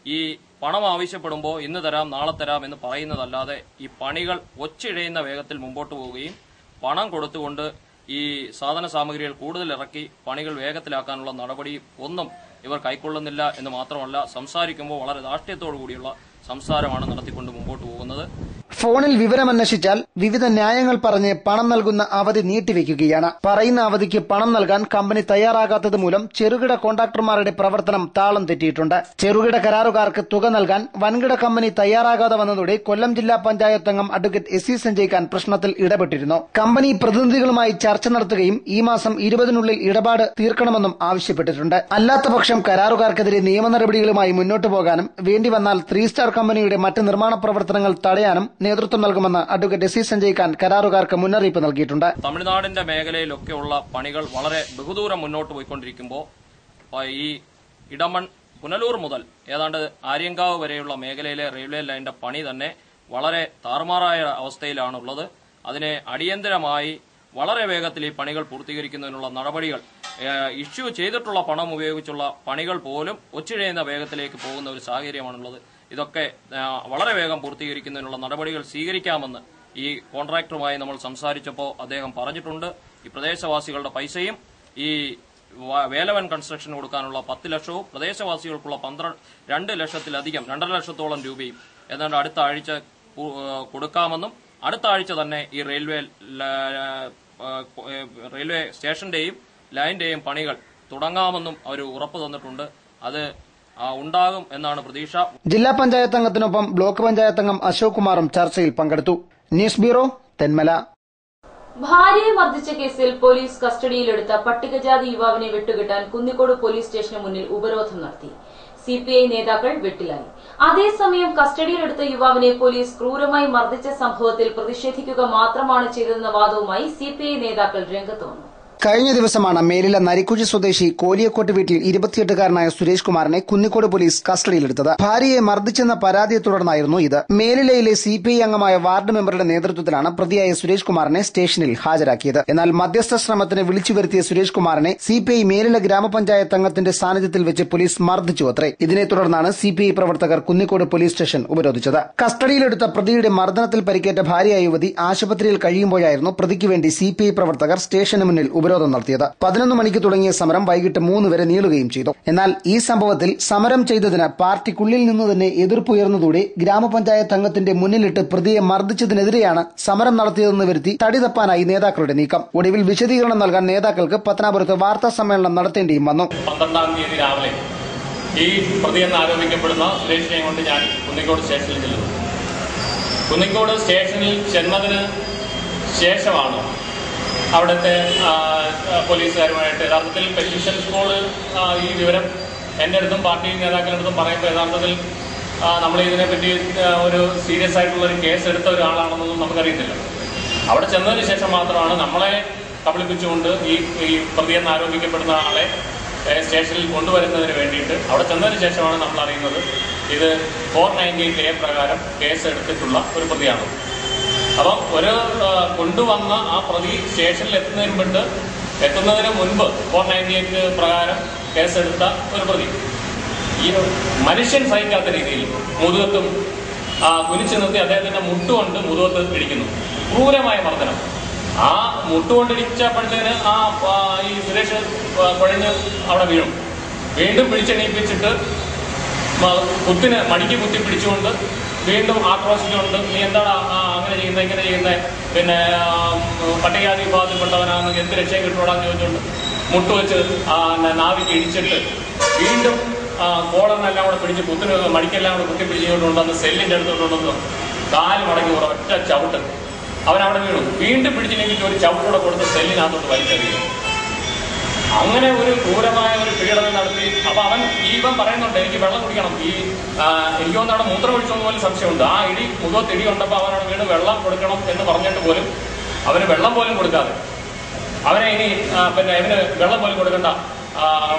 ഈ പണം ആവശ്യപ്പെടുമ്പോൾ ഇന്ന് തരാം നാളെ തരാം എന്ന് പറയുന്നതല്ലാതെ ഈ പണികൾ ഒച്ചിഴയുന്ന വേഗത്തിൽ മുമ്പോട്ട് പോവുകയും പണം കൊടുത്തുകൊണ്ട് ഈ സാധന സാമഗ്രികൾ കൂടുതൽ ഇറക്കി പണികൾ വേഗത്തിലാക്കാനുള്ള നടപടി ഒന്നും ഇവർ കൈക്കൊള്ളുന്നില്ല എന്ന് മാത്രമല്ല, സംസാരിക്കുമ്പോൾ വളരെ ധാർഷ്ട്യത്തോടു കൂടിയുള്ള സംസാരമാണ് നടത്തിക്കൊണ്ട് മുമ്പോട്ട് പോകുന്നത്. ഫോണിൽ വിവരമന്വേഷിച്ചാൽ വിവിധ ന്യായങ്ങൾ പറഞ്ഞ് പണം നൽകുന്ന അവധി നീട്ടിവെക്കുകയാണ്. പറയുന്ന അവധിക്ക് പണം നൽകാൻ കമ്പനി തയ്യാറാകാത്തത് മൂലം ചെറുകിട കോൺട്രാക്ടർമാരുടെ പ്രവർത്തനം താളം തെറ്റിയിട്ടുണ്ട്. ചെറുകിട കരാറുകാർക്ക് തുക നൽകാൻ വൻകിട കമ്പനി തയ്യാറാകാതെ വന്നതോടെ കൊല്ലം ജില്ലാ പഞ്ചായത്ത് അംഗം advocate S C Sanjay Khan പ്രശ്നത്തിൽ ഇടപെട്ടിരുന്നു. കമ്പനി പ്രതിനിധികളുമായി ചർച്ച നടത്തുകയും ഈ മാസം 20-നുള്ളിൽ ഇടപാട് തീർക്കണമെന്നും ആവശ്യപ്പെട്ടിട്ടുണ്ട്. അല്ലാത്തപക്ഷം കരാറുകാർക്കെതിരെ നിയമ നടപടികളുമായി മുന്നോട്ടു പോകാനും വേണ്ടി വന്നാൽ 3 സ്റ്റാർ കമ്പനിയുടെ മറ്റ് നിർമ്മാണ പ്രവർത്തനങ്ങൾ തടയാനും നേതൃത്വം നൽകുമെന്ന് അഡ്വക്കേറ്റ് സി സഞ്ജയ് ഖാൻ കരാറുകാർക്ക് മുന്നറിയിപ്പ് നൽകിയിട്ടുണ്ട്. തമിഴ്നാടിന്റെ മേഖലയിലൊക്കെയുള്ള പണികൾ വളരെ ബഹുദൂരം മുന്നോട്ട് പോയിക്കൊണ്ടിരിക്കുമ്പോൾ ഈ ഇടമൺ പുനലൂർ മുതൽ ഏതാണ്ട് ആര്യങ്കാവ് വരെയുള്ള മേഖലയിലെ റെയിൽവേ ലൈനിന്റെ പണി തന്നെ വളരെ താറുമാറായ അവസ്ഥയിലാണുള്ളത്. അതിനെ അടിയന്തരമായി വളരെ വേഗത്തിൽ ഈ പണികൾ പൂർത്തീകരിക്കുന്നതിനുള്ള നടപടികൾ, ഇഷ്യൂ ചെയ്തിട്ടുള്ള പണം ഉപയോഗിച്ചുള്ള പണികൾ പോലും ഒച്ചിഴയുന്ന വേഗത്തിലേക്ക് പോകുന്ന ഒരു സാഹചര്യമാണുള്ളത്. ഇതൊക്കെ വളരെ വേഗം പൂർത്തീകരിക്കുന്നതിനുള്ള നടപടികൾ സ്വീകരിക്കാമെന്ന് ഈ കോൺട്രാക്ടറുമായി നമ്മൾ സംസാരിച്ചപ്പോൾ അദ്ദേഹം പറഞ്ഞിട്ടുണ്ട്. ഈ പ്രദേശവാസികളുടെ പൈസയും ഈ വേലവൻ കൺസ്ട്രക്ഷൻ കൊടുക്കാനുള്ള 10 ലക്ഷവും പ്രദേശവാസികൾക്കുള്ള 2 ലക്ഷത്തിലധികം 2.5 ലക്ഷത്തോളം രൂപയും ഏതാണ്ട് അടുത്ത ആഴ്ച കൊടുക്കാമെന്നും അടുത്ത ആഴ്ച തന്നെ ഈ റെയിൽവേ സ്റ്റേഷന്റെയും ലൈനിന്റെയും പണികൾ തുടങ്ങാമെന്നും അവർ ഉറപ്പ് തന്നിട്ടുണ്ട്. അത് ഉണ്ടാകും എന്നാണ് പ്രതീക്ഷ. ജില്ലാ പഞ്ചായത്ത് അംഗത്തിനൊപ്പം ബ്ലോക്ക് പഞ്ചായത്ത് അംഗം അശോക് കുമാറും ചർച്ചയിൽ പങ്കെടുത്തു. News bureau, Thenmala. ഭാര്യയെ മർദ്ദിച്ച കേസിൽ പോലീസ് കസ്റ്റഡിയിലെടുത്ത പട്ടികജാതി യുവാവിനെ വിട്ടുകിട്ടാൻ കുന്നിക്കോട് പോലീസ് സ്റ്റേഷന് മുന്നിൽ ഉപരോധം നടത്തി. സിപിഐ നേതാക്കൾ വെട്ടിലായി. അതേസമയം കസ്റ്റഡിയിലെടുത്ത യുവാവിനെ പോലീസ് ക്രൂരമായി മർദ്ദിച്ച സംഭവത്തിൽ പ്രതിഷേധിക്കുക മാത്രമാണ് ചെയ്തതെന്ന വാദവുമായി സിപിഐ നേതാക്കൾ രംഗത്ത് വന്നു. കഴിഞ്ഞ ദിവസമാണ് മേലില നരിക്കുഴി സ്വദേശി കോലിയക്കോട്ട് വീട്ടിൽ 28-കാരനായ സുരേഷ് കുമാറിനെ കുന്നിക്കോട് പോലീസ് കസ്റ്റഡിയിലെടുത്തത്. ഭാര്യയെ മർദ്ദിച്ചെന്ന പരാതിയെ തുടർന്നായിരുന്നു ഇത്. മേലിലയിലെ സിപിഐ അംഗമായ വാർഡ് മെമ്പറുടെ നേതൃത്വത്തിലാണ് പ്രതിയായ സുരേഷ് കുമാറിനെ സ്റ്റേഷനിൽ ഹാജരാക്കിയത്. എന്നാൽ മധ്യസ്ഥ ശ്രമത്തിന് വിളിച്ചു വരുത്തിയ സുരേഷ് കുമാറിനെ സിപിഐ മേലില ഗ്രാമപഞ്ചായത്ത് അംഗത്തിന്റെ സാന്നിധ്യത്തിൽ വെച്ച് പോലീസ് മർദ്ദിച്ചുവത്രേ. ഇതിനെ തുടർന്നാണ് സിപിഐ പ്രവർത്തകർ കുന്നിക്കോട് പോലീസ് സ്റ്റേഷൻ ഉപരോധിച്ചത്. കസ്റ്റഡിയിലെടുത്ത പ്രതിയുടെ മർദ്ദനത്തിൽ പരിക്കേറ്റ ഭാര്യയായ യുവതി ആശുപത്രിയിൽ കഴിയുമ്പോഴായിരുന്നു പ്രതിക്ക് വേണ്ടി സിപിഐ പ്രവർത്തകർ സ്റ്റേഷന് മുന്നിൽ ഉപരോധം നടത്തിയത്. 11 മണിക്ക് തുടങ്ങിയ സമരം വൈകിട്ട് 3 വരെ നീളുകയും ചെയ്തു. എന്നാൽ ഈ സംഭവത്തിൽ സമരം ചെയ്തതിന് പാർട്ടിക്കുള്ളിൽ നിന്ന് തന്നെ എതിർപ്പുയർന്നതോടെ ഗ്രാമപഞ്ചായത്ത് അംഗത്തിന്റെ മുന്നിലിട്ട് പ്രതിയെ മർദ്ദിച്ചതിനെതിരെയാണ് സമരം നടത്തിയതെന്ന് വരുത്തി തടി തപ്പാനായി നേതാക്കളുടെ നീക്കം. ഒടുവിൽ വിശദീകരണം നൽകാൻ നേതാക്കൾക്ക് പത്തനാപുരത്ത് വാർത്താ സമ്മേളനം നടത്തേണ്ടിയും വന്നു. 12-ാം തീയതി രാവിലെ ഈ പ്രതിയെന്ന് ആരോപിക്കപ്പെടുന്ന സുരേഷിനെ കൊണ്ട് ഞാൻ കുന്നിക്കോട് സ്റ്റേഷനിൽ ചെല്ലുന്നു. കുന്നിക്കോട് സ്റ്റേഷനിൽ ചെന്നതിന് ശേഷമാണ് അവിടുത്തെ പോലീസുകാരുമായിട്ട് യഥാർത്ഥത്തിൽ പെറ്റീഷൻ സ്കൂൾ ഈ വിവരം എൻ്റെ അടുത്തും പാർട്ടി നേതാക്കളുടെ അടുത്തും പറയുമ്പോൾ യഥാർത്ഥത്തിൽ നമ്മൾ ഇതിനെപ്പറ്റി ഒരു സീരിയസ് ആയിട്ടുള്ളൊരു കേസ് എടുത്ത ഒരാളാണെന്നൊന്നും നമുക്കറിയത്തില്ല. അവിടെ ചെന്നതിന് ശേഷം മാത്രമാണ് നമ്മളെ കബളിപ്പിച്ചുകൊണ്ട് ഈ പ്രതിയെന്ന് ആരോപിക്കപ്പെടുന്ന ആളെ സ്റ്റേഷനിൽ കൊണ്ടുവരുന്നതിന് വേണ്ടിയിട്ട് അവിടെ ചെന്നതിന് ശേഷമാണ് നമ്മൾ അറിയുന്നത് ഇത് 498A പ്രകാരം കേസ് എടുത്തിട്ടുള്ള ഒരു പ്രതിയാണ്. അപ്പം ഒരു കൊണ്ടുവന്ന ആ പ്രതി സ്റ്റേഷനിൽ എത്തുന്നതിന് മുൻപ് 498 പ്രകാരം കേസെടുത്ത ഒരു പ്രതി ഈ മനുഷ്യൻ സഹിക്കാത്ത രീതിയിൽ മുതുകത്തും കുനിച്ചു നിർത്തി അദ്ദേഹത്തിന്റെ മുട്ടുകൊണ്ട് മുതുകത്ത് ഇടിക്കുന്നു. ക്രൂരമായ മർദ്ദനം. ആ മുട്ടുകൊണ്ടിടിച്ചപ്പോഴത്തേന് ഈ സുരേഷ് കുഴഞ്ഞ് അവിടെ വീഴും. വീണ്ടും പിടിച്ചെണീപ്പിച്ചിട്ട് കുത്തിന് മടിക്ക് കുത്തി പിടിച്ചുകൊണ്ട് വീണ്ടും ആക്രോശിച്ചുകൊണ്ട് നീ എന്താണ് അങ്ങനെ ചെയ്യുന്നത് ഇങ്ങനെ ചെയ്യുന്നത്, പിന്നെ പട്ടികജാതി വിഭാഗത്തിൽപ്പെട്ടവനാണെന്ന് എന്ത് രക്ഷയും കിട്ടുകൂടാന്ന് ചോദിച്ചുകൊണ്ട് മുട്ടുവെച്ച് നാവിക്ക് ഇടിച്ചിട്ട് വീണ്ടും കോളറിനെല്ലാം കൂടെ പിടിച്ച് കുത്തിന് മടിക്കെല്ലാം കൂടെ കുത്തി പിടിച്ചുകൊണ്ടുണ്ടെന്ന് സെല്ലിന്റെ അടുത്തോട്ടുണ്ടെന്ന് 4 മടങ്ങി കൂടെ ഒറ്റ ചവിട്ട് അവനവിടെ വീണു. വീണ്ടും പിടിച്ചില്ലെങ്കിൽ ഒരു ചവിട്ടൂടെ കൊടുത്ത് സെല്ലിനകത്തോട്ട് വലിച്ചെറിയും. അങ്ങനെ ഒരു ക്രൂരമായ ഒരു പീഡനം നടത്തി. അപ്പൊ ഇവൻ പറയുന്നുണ്ട് എനിക്ക് വെള്ളം കുടിക്കണം, എനിക്ക് വന്ന് അവിടെ മൂത്രം ഒഴിച്ചെന്ന് പോലും സംശയമുണ്ട്. ആ മുഖത്ത് ഇടി കൊണ്ടപ്പോൾ അവനോട് വീണ് വെള്ളം കൊടുക്കണം എന്ന് പറഞ്ഞിട്ട് പോലും അവന് വെള്ളം പോലും കൊടുക്കാതെ അവനെ ഇനി ഇവന് വെള്ളം പോലും കൊടുക്കണ്ട,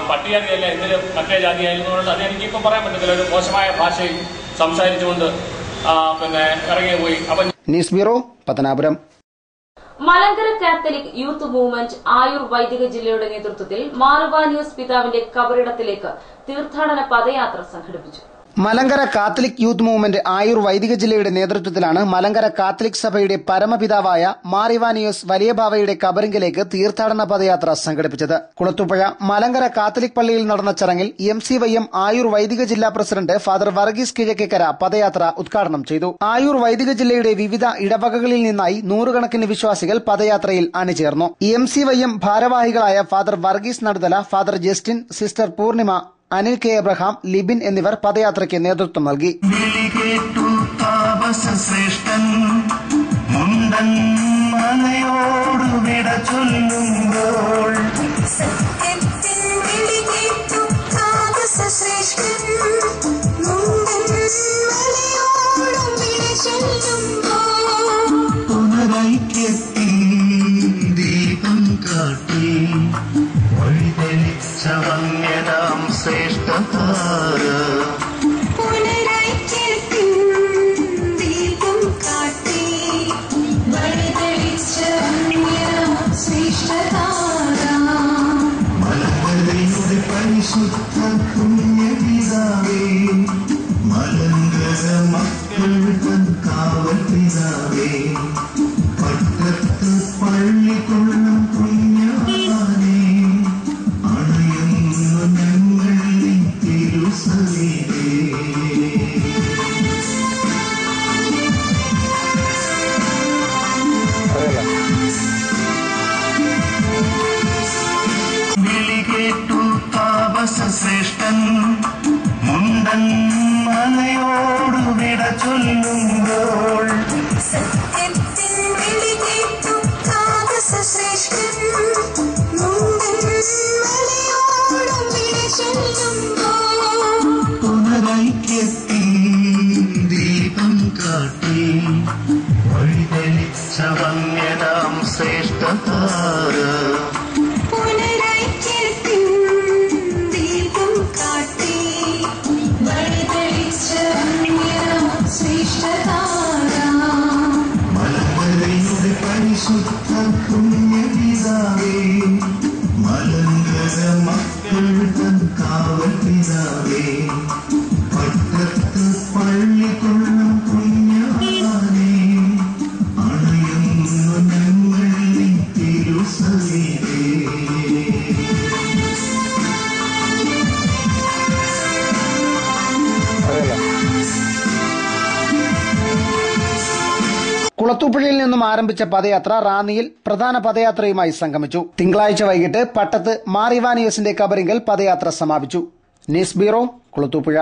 പട്ടികജാതിയല്ല എന്തിന് മറ്റേ ജാതിയായിരുന്നുകൊണ്ട് അത് എനിക്കിപ്പം പറയാൻ പറ്റത്തില്ല. ഒരു മോശമായ ഭാഷയിൽ സംസാരിച്ചുകൊണ്ട് ഇറങ്ങിപ്പോയി. അപ്പൊ news bureau, Pathanapuram. Malankara Catholic youth movement Ayur വൈദിക ജില്ലയുടെ നേതൃത്വത്തിൽ മാറുവാനിയോസ് പിതാവിന്റെ കബറിടത്തിലേക്ക് തീർത്ഥാടന പദയാത്ര സംഘടിപ്പിച്ചു. Malankara Catholic youth movement Ayur വൈദിക ജില്ലയുടെ നേതൃത്വത്തിലാണ് മലങ്കര കാത്തലിക് സഭയുടെ പരമപിതാവായ മാർ ഇവാനിയോസ് വലിയ ബാവയുടെ കബറിങ്കിലേക്ക് തീർത്ഥാടന പദയാത്ര സംഘടിപ്പിച്ചത്. കുളത്തുപുഴ മലങ്കര കാത്തലിക് പള്ളിയിൽ നടന്ന ചടങ്ങിൽ MCYM ആയൂർ വൈദിക ജില്ലാ പ്രസിഡന്റ് ഫാദർ വർഗീസ് കിഴക്കേക്കര പദയാത്ര ഉദ്ഘാടനം ചെയ്തു. ആയൂർ വൈദിക ജില്ലയുടെ വിവിധ ഇടവകകളിൽ നിന്നായി 100 കണക്കിന് വിശ്വാസികൾ പദയാത്രയിൽ അണിചേർന്നു. MCYM ഭാരവാഹികളായ father Varghese Naduthala, father Justin, sister Poornima, Anil K Abraham, Libin എന്നിവർ പദയാത്രയ്ക്ക് നേതൃത്വം നൽകി. ും ശ്രേഷ്ഠതാര മലങ്കരയുടെ പരിശുദ്ധ പുണ്യപിതാവേ മലങ്കര മക്കൾ തൻ കാവൽ പിതാവേ പട്ടത്ത് പള്ളിക്കൊള്ളും പുണ്യാനേ അണയുന്നു ഞങ്ങൾ തിരുസവിധേ വിളികേട്ടു താപസശ്രേഷ്ഠൻ മുണ്ടൻ മലയോട് വിട ചൊല്ലുമ്പോൾ സത്യത്തിൻ വിളികേട്ടു താപസശ്രേഷ്ഠൻ മുണ്ടൻ മലയോട് വിട ചൊല്ലുമ്പോൾ പുനരൈക്യത്തിൽ ദീപം കാട്ടി വഴിതെളിച്ച വന്യതാം ശ്രേഷ്ഠതാര മലങ്കരയുടെ പരിശുദ്ധ പുണ്യപിതാവേ മലങ്കര മക്കൾ തൻ കാവൽ പിതാവേ പട്ടത്ത് പള്ളിക്കൊള്ളും പുണ്യാനേ അണയുന്നു ഞങ്ങൾ തിരുസവിധേ കുളത്തൂപ്പുഴയിൽ നിന്നും ആരംഭിച്ച പദയാത്ര റാന്നിയിൽ പ്രധാന പദയാത്രയുമായി സംഗമിച്ചു. തിങ്കളാഴ്ച വൈകിട്ട് പട്ടത്ത് മാറിവാനിയസിന്റെ കബറിങ്കൽ പദയാത്ര സമാപിച്ചു. News bureau, Kulathupuzha.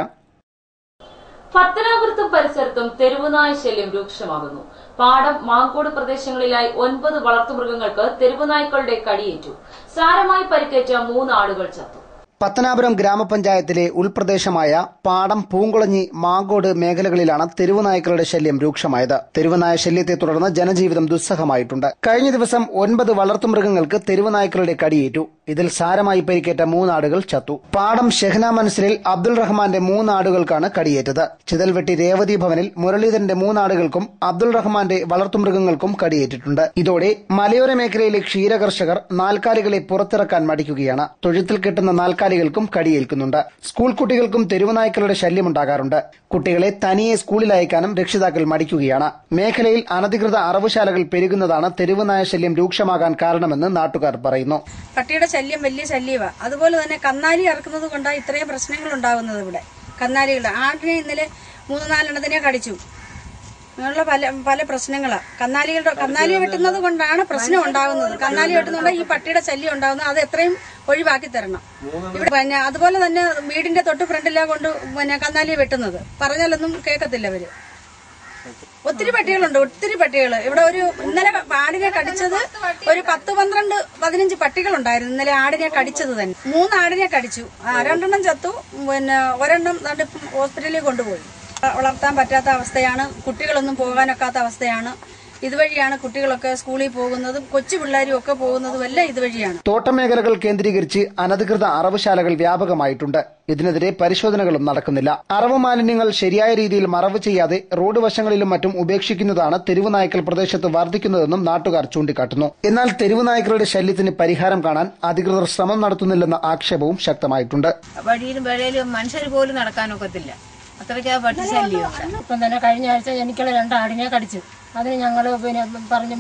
പത്തനാപുരത്തും പരിസരത്തും തെരുവുനായ ശല്യം രൂക്ഷമാകുന്നു. പാടം, മാങ്കോട് പ്രദേശങ്ങളിലായി 9 വളർത്തുമൃഗങ്ങൾക്ക് തെരുവുനായ്ക്കളുടെ കടിയേറ്റു. സാരമായി പരിക്കേറ്റ 3 ആടുകൾ ചത്തു. പത്തനാപുരം ഗ്രാമപഞ്ചായത്തിലെ ഉൾപ്രദേശമായ പാടം, പൂങ്കുളഞ്ഞി, മാങ്കോട് മേഖലകളിലാണ് തെരുവുനായ്ക്കളുടെ ശല്യം രൂക്ഷമായത്. തെരുവുനായ ശല്യത്തെ തുടർന്ന് ജനജീവിതം ദുസ്സഹമായിട്ടുണ്ട്. കഴിഞ്ഞ ദിവസം 9 വളർത്തുമൃഗങ്ങൾക്ക് തെരുവുനായ്ക്കളുടെ കടിയേറ്റു. ഇതിൽ സാരമായി പരിക്കേറ്റ 3 ആടുകൾ ചത്തു. പാടം ഷെഹ്ന മനസിലിൽ അബ്ദുൾ റഹ്മാന്റെ 3 ആടുകൾക്കാണ് കടിയേറ്റത്. ചിതൽവെട്ടി രേവതി ഭവനിൽ മുരളീധരന്റെ 3 ആടുകൾക്കും അബ്ദുൾ റഹ്മാന്റെ വളർത്തുമൃഗങ്ങൾക്കും കടിയേറ്റിട്ടുണ്ട്. ഇതോടെ മലയോര മേഖലയിലെ ക്ഷീരകർഷകർ നാൽക്കാലികളെ പുറത്തിറക്കാൻ മടിക്കുകയാണ്. തൊഴുത്തിൽ കെട്ടുന്ന നാൽക്കാലികൾക്കും കടിയേൽക്കുന്നുണ്ട്. സ്കൂൾ കുട്ടികൾക്കും തെരുവുനായ്ക്കളുടെ ശല്യമുണ്ടാകാറുണ്ട്. കുട്ടികളെ തനിയെ സ്കൂളിൽ അയക്കാനും രക്ഷിതാക്കൾ മടിക്കുകയാണ്. മേഖലയിൽ അനധികൃത അറവുശാലകൾ പെരുകുന്നതാണ് തെരുവുനായ ശല്യം രൂക്ഷമാകാൻ കാരണമെന്ന് നാട്ടുകാർ പറയുന്നു. പട്ടിയുടെ ശല്യം വലിയ ശല്യമാണ്. അതുപോലെ തന്നെ കന്നാലി ഇറക്കുന്നത് കൊണ്ടാണ് ഇത്രയും പ്രശ്നങ്ങൾ ഉണ്ടാകുന്നത്. ഇവിടെ കന്നാലികൾ ആടിനെ ഇന്നലെ 3-4 എണ്ണത്തിനെ കടിച്ചു. അങ്ങനെയുള്ള പല പ്രശ്നങ്ങളാണ്. കന്നാലി വെട്ടുന്നത് കൊണ്ടാണ് പ്രശ്നം ഉണ്ടാകുന്നത്. കന്നാലി വെട്ടുന്നതുകൊണ്ട് ഈ പട്ടിയുടെ ശല്യം ഉണ്ടാകുന്നത്. അത് എത്രയും ഒഴിവാക്കി തരണം. ഇവിടെ പിന്നെ അതുപോലെ തന്നെ വീടിന്റെ തൊട്ട് ഫ്രണ്ടിലാ കൊണ്ട് കന്നാലി വെട്ടുന്നത്. പറഞ്ഞാലൊന്നും കേൾക്കത്തില്ല അവര്. ഒത്തിരി പട്ടികളുണ്ട്, ഒത്തിരി പട്ടികൾ. ഇവിടെ ഇന്നലെ ആടിനെ കടിച്ചത് ഒരു 10-12-15 പട്ടികളുണ്ടായിരുന്നു. ഇന്നലെ ആടിനെ കടിച്ചത് തന്നെ 3 ആടിനെ കടിച്ചു. 2 എണ്ണം ചത്തു. പിന്നെ 1 എണ്ണം ഹോസ്പിറ്റലിൽ കൊണ്ടുപോയി. വളർത്താൻ പറ്റാത്ത അവസ്ഥയാണ്. കുട്ടികളൊന്നും പോകാനൊക്കാത്ത അവസ്ഥയാണ്. ഇതുവഴിയാണ് കുട്ടികളൊക്കെ സ്കൂളിൽ പോകുന്നതും കൊച്ചു പിള്ളേരും ഒക്കെ പോകുന്നതും എല്ലാം ഇതുവഴിയാണ്. തോട്ടമേഖലകൾ കേന്ദ്രീകരിച്ച് അനധികൃത അറവുശാലകൾ വ്യാപകമായിട്ടുണ്ട്. ഇതിനെതിരെ പരിശോധനകളും നടക്കുന്നില്ല. അറവ് മാലിന്യങ്ങൾ ശരിയായ രീതിയിൽ മറവ് ചെയ്യാതെ റോഡ് വശങ്ങളിലും മറ്റും ഉപേക്ഷിക്കുന്നതാണ് തെരുവുനായ്ക്കൾ പ്രദേശത്ത് വർദ്ധിക്കുന്നതെന്നും നാട്ടുകാർ ചൂണ്ടിക്കാട്ടുന്നു. എന്നാൽ തെരുവുനായ്ക്കളുടെ ശല്യത്തിന് പരിഹാരം കാണാൻ അധികൃതർ ശ്രമം നടത്തുന്നില്ലെന്ന ആക്ഷേപവും ശക്തമായിട്ടുണ്ട്. വഴിയിലും വേളയിലും മനുഷ്യർ പോലും നടക്കാനൊക്കത്തില്ല. അത്രയ്ക്ക് പട്ടി ശല്യം. ഇപ്പം തന്നെ കഴിഞ്ഞ ആഴ്ച എനിക്കുള്ള 2 ആടിനെ കടിച്ചു. അതിന് ഞങ്ങൾ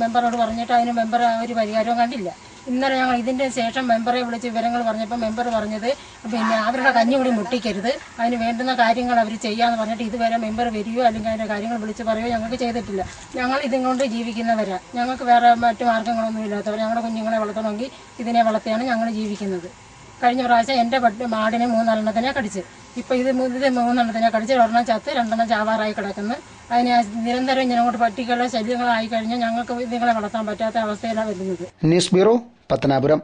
മെമ്പറോട് പറഞ്ഞിട്ട് അതിന് മെമ്പർ ഒരു പരിഹാരവും കണ്ടില്ല. ഇന്നലെ ഞങ്ങൾ ഇതിന്റെ ശേഷം മെമ്പറെ വിളിച്ച് വിവരങ്ങൾ പറഞ്ഞപ്പോൾ മെമ്പർ പറഞ്ഞത് അവരുടെ കഞ്ഞുകൂടി മുട്ടിക്കരുത്, അതിന് വേണ്ടുന്ന കാര്യങ്ങൾ അവർ ചെയ്യാന്ന് പറഞ്ഞിട്ട് ഇതുവരെ മെമ്പർ വരികയോ അല്ലെങ്കിൽ അതിന്റെ കാര്യങ്ങൾ വിളിച്ച് പറയുകയോ ഞങ്ങൾക്ക് ചെയ്തിട്ടില്ല. ഞങ്ങൾ ഇതും കൊണ്ട് ജീവിക്കുന്നവരാ. ഞങ്ങൾക്ക് വേറെ മറ്റു മാർഗങ്ങളൊന്നും ഇല്ലാത്തവർ. ഞങ്ങളുടെ കുഞ്ഞുങ്ങളെ വളർത്തണമെങ്കിൽ ഇതിനെ വളർത്തിയാണ് ഞങ്ങൾ ജീവിക്കുന്നത്. കഴിഞ്ഞ പ്രാവശ്യം എന്റെ ആടിനെ 3-4 എണ്ണത്തിനെ കടിച്ച്. ഇപ്പൊ ഇത് 3 എണ്ണത്തിനെ കടിച്ച് 1 എണ്ണം ചത്ത് 2 എണ്ണം ചാവാറായി കിടക്കുന്നു. അതിന് നിരന്തരം ഇങ്ങനെ കൊണ്ട് പട്ടികളുടെ ശല്യങ്ങളായി കഴിഞ്ഞാൽ ഞങ്ങൾക്ക് ഇതുങ്ങളെ വളർത്താൻ പറ്റാത്ത അവസ്ഥയിലാണ് വരുന്നത്. News bureau, Pathanapuram.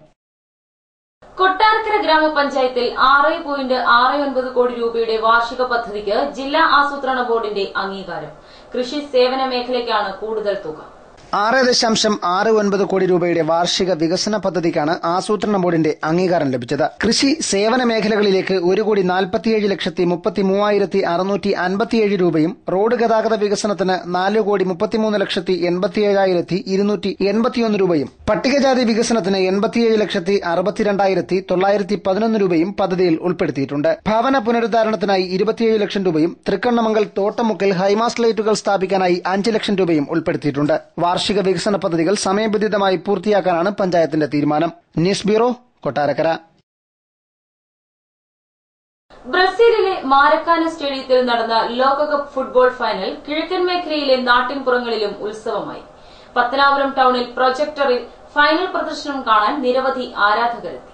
കൊട്ടാരക്കര ഗ്രാമപഞ്ചായത്തിൽ 6.69 കോടി രൂപയുടെ വാർഷിക പദ്ധതിക്ക് ജില്ലാ ആസൂത്രണ ബോർഡിന്റെ അംഗീകാരം. കൃഷി സേവന മേഖലയ്ക്കാണ് കൂടുതൽ തുക. 6.69 കോടി രൂപയുടെ വാർഷിക വികസന പദ്ധതിക്കാണ് ആസൂത്രണ ബോർഡിന്റെ അംഗീകാരം ലഭിച്ചത്. കൃഷി സേവന മേഖലകളിലേക്ക് 1,47,33,657 രൂപയും റോഡ് ഗതാഗത വികസനത്തിന് 4,33,87,281 രൂപയും പട്ടികജാതി വികസനത്തിന് 87,62,911 രൂപയും പദ്ധതിയിൽ ഉൾപ്പെടുത്തിയിട്ടുണ്ട്. ഭവന പുനരുദ്ധാരണത്തിനായി 27 ലക്ഷം രൂപയും തൃക്കണ്ണമംഗൽ തോട്ടമുക്കിൽ ഹൈമാസ്റ്റ് ലൈറ്റുകൾ സ്ഥാപിക്കാനായി 5 ലക്ഷം രൂപയും ഉൾപ്പെടുത്തിയിട്ടുണ്ട്. വാർഷിക വികസന പദ്ധതികൾ സമയബന്ധിതമായി പൂർത്തിയാക്കാനാണ് പഞ്ചായത്തിന്റെ തീരുമാനം. News bureau, Kottarakkara. ബ്രസീലിലെ മാരക്കാന സ്റ്റേഡിയത്തിൽ നടന്ന ലോകകപ്പ് ഫുട്ബോൾ ഫൈനൽ കിഴക്കൻ മേഖലയിലെ നാട്ടിൻപുറങ്ങളിലും ഉത്സവമായി. പത്തനാപുരം ടൌണിൽ പ്രൊജക്ടറിൽ ഫൈനൽ പ്രദർശനം കാണാൻ നിരവധി ആരാധകരെത്തി.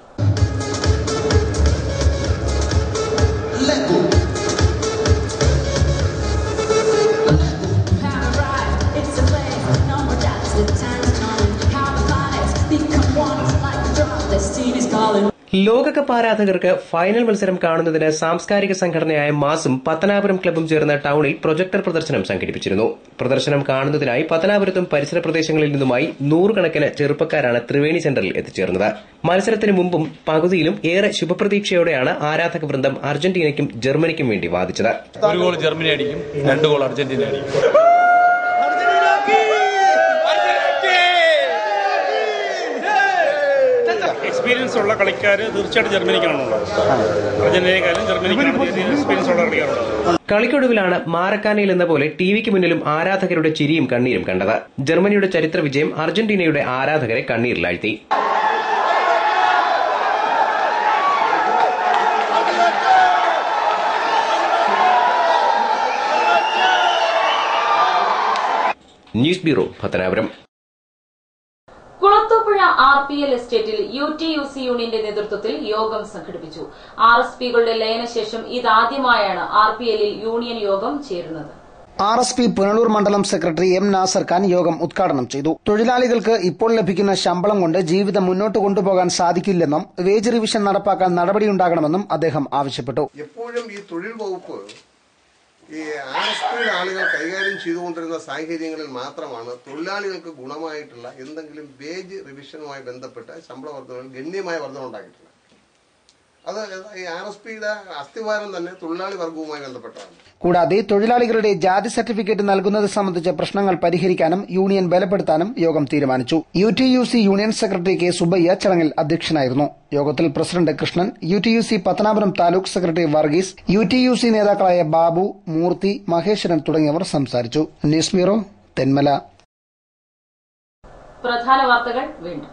ലോകകപ്പ് ആരാധകർക്ക് ഫൈനൽ മത്സരം കാണുന്നതിന് സാംസ്കാരിക സംഘടനയായ മാസും പത്തനാപുരം ക്ലബ്ബും ചേർന്ന് ടൌണിൽ പ്രൊജക്ടർ പ്രദർശനം സംഘടിപ്പിച്ചിരുന്നു. പ്രദർശനം കാണുന്നതിനായി പത്തനാപുരത്തും പരിസര പ്രദേശങ്ങളിൽ നിന്നുമായി 100 കണക്കിന് ചെറുപ്പക്കാരാണ് ത്രിവേണി സെന്ററിൽ എത്തിച്ചേർന്നത്. മത്സരത്തിന് മുമ്പും പകുതിയിലും ഏറെ ശുഭപ്രതീക്ഷയോടെയാണ് ആരാധക വൃന്ദം അർജന്റീനയ്ക്കും ജർമ്മനിക്കും വേണ്ടി വാദിച്ചത്. 1 ഗോൾ ജർമ്മനി അടിക്കും, 2 ഗോൾ അർജന്റീന അടിക്കും. എക്സ്പീരിയൻസ് ഉള്ള കളിക്കാർ തീർച്ചയായിട്ടും ജർമ്മനിക്കാണുള്ളത്. അർജന്റീനക്കാരും ജർമ്മനിക്കാണ് എക്സ്പീരിയൻസ് ഉള്ള കളിക്കാരുള്ളത്. കളിക്കൊടുവിലാണ് മാരക്കാനയിൽ എന്ന പോലെ ടിവിക്ക് മുന്നിലും ആരാധകരുടെ ചിരിയും കണ്ണീരും കണ്ടത്. ജർമ്മനിയുടെ ചരിത്ര വിജയം അർജന്റീനയുടെ ആരാധകരെ കണ്ണീരിലാഴ്ത്തി. News bureau, Pathanapuram. Kulathupuzha RPL എസ്റ്റേറ്റിൽ UTUC യൂണിയന്റെ നേതൃത്വത്തിൽ യോഗം സംഘടിപ്പിച്ചു. RSPകളുടെ ലയനശേഷം ഇതാദ്യമായാണ് RPLൽ യൂണിയൻ യോഗം ചേരുന്നത്. RSP പുനലൂർ മണ്ഡലം സെക്രട്ടറി M. നാസർ ഖാൻ യോഗം ഉദ്ഘാടനം ചെയ്തു. തൊഴിലാളികൾക്ക് ഇപ്പോൾ ലഭിക്കുന്ന ശമ്പളം കൊണ്ട് ജീവിതം മുന്നോട്ട് കൊണ്ടുപോകാൻ സാധിക്കില്ലെന്നും വേജ് റിവിഷൻ നടപ്പാക്കാൻ നടപടിയുണ്ടാകണമെന്നും അദ്ദേഹം ആവശ്യപ്പെട്ടു. എപ്പോഴും ഈ തൊഴിൽ വകുപ്പ് ഈ RSPയുടെ ആളുകൾ കൈകാര്യം ചെയ്തുകൊണ്ടിരുന്ന സാഹചര്യങ്ങളിൽ മാത്രമാണ് തൊഴിലാളികൾക്ക് ഗുണമായിട്ടുള്ള എന്തെങ്കിലും വേജ് റിവിഷനുമായി ബന്ധപ്പെട്ട ശമ്പള വർധനകൾ ഗണ്യമായ വർധന ഉണ്ടാക്കിയിട്ടുണ്ട്. അത് ഈ RSPയുടെ അസ്ഥിവാരം തന്നെ തൊഴിലാളി വർഗവുമായി ബന്ധപ്പെട്ടതാണ്. കൂടാതെ തൊഴിലാളികളുടെ ജാതി സർട്ടിഫിക്കറ്റ് നൽകുന്നത് സംബന്ധിച്ച പ്രശ്നങ്ങൾ പരിഹരിക്കാനും യൂണിയൻ ബലപ്പെടുത്താനും യോഗം തീരുമാനിച്ചു. UTUC union secretary K. Subbaiah ചടങ്ങിൽ അധ്യക്ഷനായിരുന്നു. യോഗത്തിൽ president Krishnan, UTUC Pathanapuram taluk secretary Varghese, UTUC നേതാക്കളായ ബാബു, മൂർത്തി, മഹേശ്വരൻ തുടങ്ങിയവർ സംസാരിച്ചു. News bureau, Thenmala. പ്രധാന വാർത്തകൾ വീണ്ടും.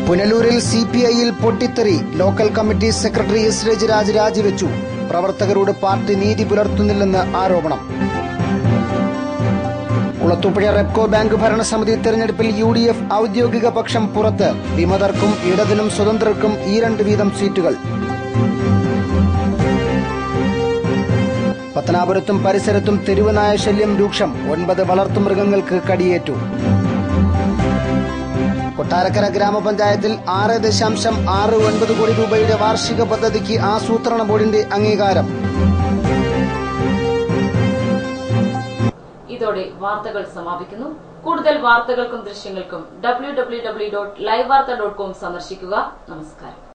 പുനലൂരിൽ CPIയിൽ പൊട്ടിത്തെറി. Local committee secretary S. Rajiraj രാജിവെച്ചു. പ്രവർത്തകരോട് പാർട്ടി നീതി പുലർത്തുന്നില്ലെന്ന് ആരോപണം. കുളത്തൂപ്പുഴ റെപ്കോ ബാങ്ക് ഭരണസമിതി തെരഞ്ഞെടുപ്പിൽ UDF ഔദ്യോഗിക പക്ഷം പുറത്ത്. വിമതർക്കും ഇടതിനും സ്വതന്ത്രർക്കും 2 വീതം സീറ്റുകൾ. പത്തനാപുരത്തും പരിസരത്തും തെരുവുനായ ശല്യം രൂക്ഷം. 9 വളർത്തുമൃഗങ്ങൾക്ക് കടിയേറ്റു. കൊട്ടാരക്കര ഗ്രാമപഞ്ചായത്തിൽ 6.69 കോടി രൂപയുടെ വാർഷിക പദ്ധതിക്ക് ആസൂത്രണ ബോർഡിന്റെ അംഗീകാരം. ഇതോടെ വാർത്തകൾ സമാപിക്കുന്നു. കൂടുതൽ വാർത്തകൾക്കും ദൃശ്യങ്ങൾക്കും www.livevarta.com സന്ദർശിക്കുക. നമസ്കാരം.